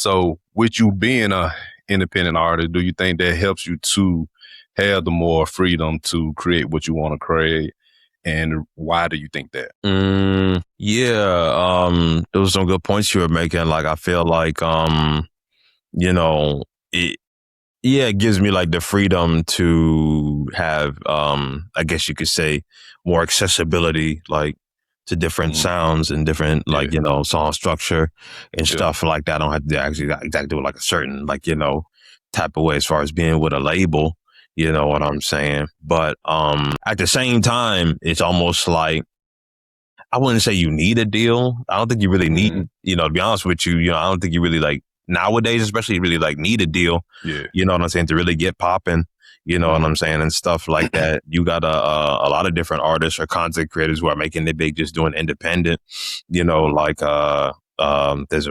So with you being a independent artist, do you think that helps you to have the more freedom to create what you want to create? And why do you think that? Yeah, there was some good points you were making. Like, I feel like, you know, it, yeah, it gives me like the freedom to have, I guess you could say, more accessibility, like to different Mm, sounds and different, yeah, like, song structure and yeah, stuff like that. I don't have to actually exactly do it like a certain, like, type of way as far as being with a label, you know what I'm saying? But, at the same time, it's almost like, I wouldn't say you need a deal. I don't think you really need, mm, to be honest with you, I don't think you really like nowadays, especially really like need a deal. yeah, You know what I'm saying? To really get popping, you know what mm, I'm saying? And stuff like that. You got a lot of different artists or content creators who are making it big, just doing independent, like, there's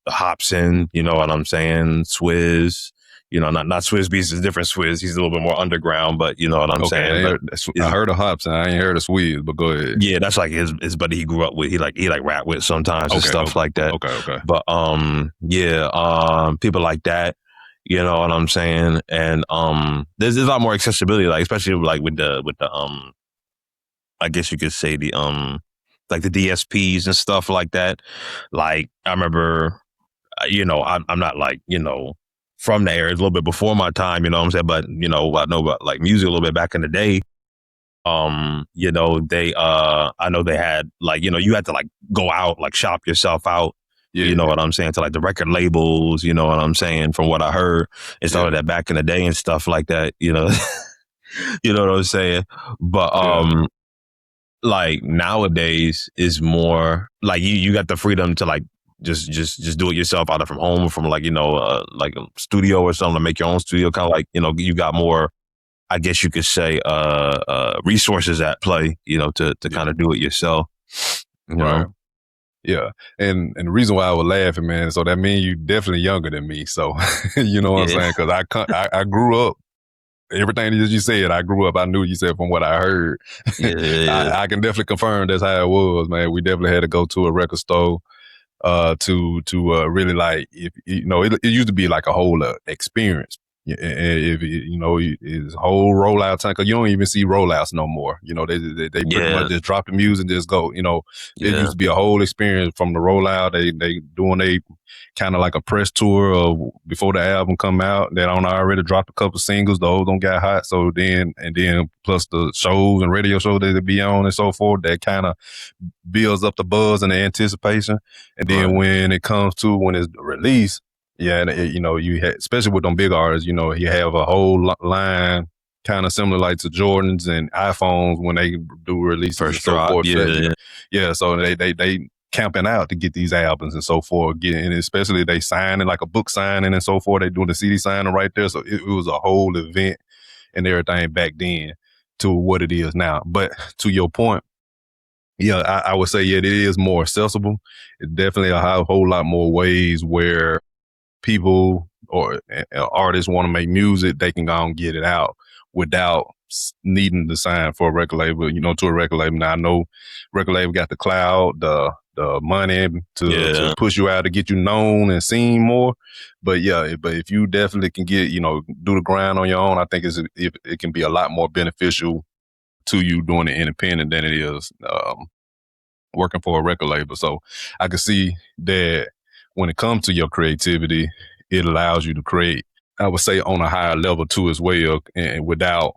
Hobson, you know what I'm saying? Swizz, not Swizz Beats is different Swizz. He's a little bit more underground, but you know what I'm okay. saying? But I is heard of Hops and I ain't heard of Swede, but go ahead. yeah, that's like his buddy he grew up with. He like rap with sometimes and Okay, stuff like that. okay. But yeah, people like that, you know what I'm saying? And there's a lot more accessibility, like especially like with the I guess you could say the like the DSPs and stuff like that. Like I remember, I'm not like, from the area, a little bit before my time, you know what I'm saying? But I know about like music a little bit back in the day. They I know they had like, you had to like go out, like shop yourself out, you know Yeah, what I'm saying, to like the record labels, you know what I'm saying, from what I heard and stuff like yeah, that back in the day and stuff like that, you know what I'm saying? But yeah. like nowadays is more like you got the freedom to like just do it yourself either from home or from like, like a studio or something, to make your own studio, kind of like, you got more, I guess you could say, resources at play, to Yeah. kind of do it yourself, you Right. know? Yeah. And the reason why I was laughing, man, so that means you definitely younger than me. So you know what I'm Yeah. saying? Because I grew up. Everything that you said, I grew up. I knew you said from what I heard. Yeah. I can definitely confirm that's how it was, man. We definitely had to go to a record store to really like, if it used to be like a whole experience. Yeah, if it's whole rollout time, because you don't even see rollouts no more. They pretty much Yeah. just drop the music and just go. It used Yeah. to be a whole experience from the rollout. They doing a kind of like a press tour of before the album come out. They don't already dropped a couple singles. Those don't get hot. So then plus the shows and radio shows that they be on and so forth. That kind of builds up the buzz and the anticipation. And then Right. when it comes to when it's released, yeah, and you had, especially with them big artists, you have a whole line kind of similar like to Jordans and iPhones when they do releases and First so drop. forth. Yeah. Yeah. Yeah, so they camping out to get these albums and so forth. And especially they signing like a book signing and so forth. They doing the CD signing right there. So it was a whole event and everything back then to what it is now. But to your point, yeah, I would say, yeah, it is more accessible. It's definitely a whole lot more ways where people or artists want to make music, they can go and get it out without needing to sign for a record label, to a record label. Now I know record label got the cloud, the money to Yeah. push you out to get you known and seen more. But yeah, but if you definitely can get, do the grind on your own, I think it can be a lot more beneficial to you doing it independent than it is working for a record label. So I can see that when it comes to your creativity, it allows you to create, I would say, on a higher level too as well, and without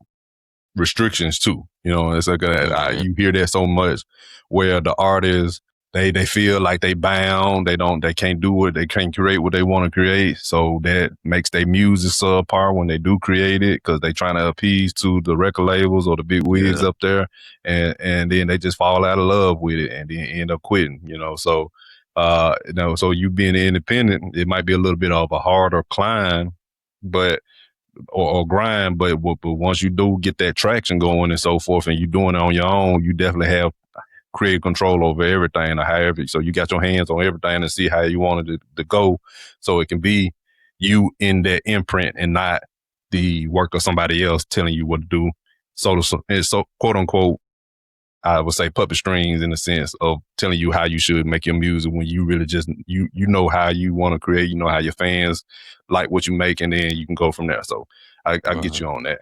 restrictions too. It's like Mhm. you hear that so much where the artists they feel like they bound, they can't do it, they can't create what they want to create, so that makes their music subpar when they do create it because they trying to appease to the record labels or the big wigs Yeah. up there, and then they just fall out of love with it and then end up quitting. So so you being independent, it might be a little bit of a harder climb, but or grind, but once you do get that traction going and so forth, and you doing it on your own, you definitely have creative control over everything, or however. So you got your hands on everything and see how you want it to go, so it can be you in that imprint and not the work of somebody else telling you what to do. So quote unquote I would say puppet strings in the sense of telling you how you should make your music when you really just you know how you want to create, you know how your fans like what you make, and then you can go from there. So I get you on that.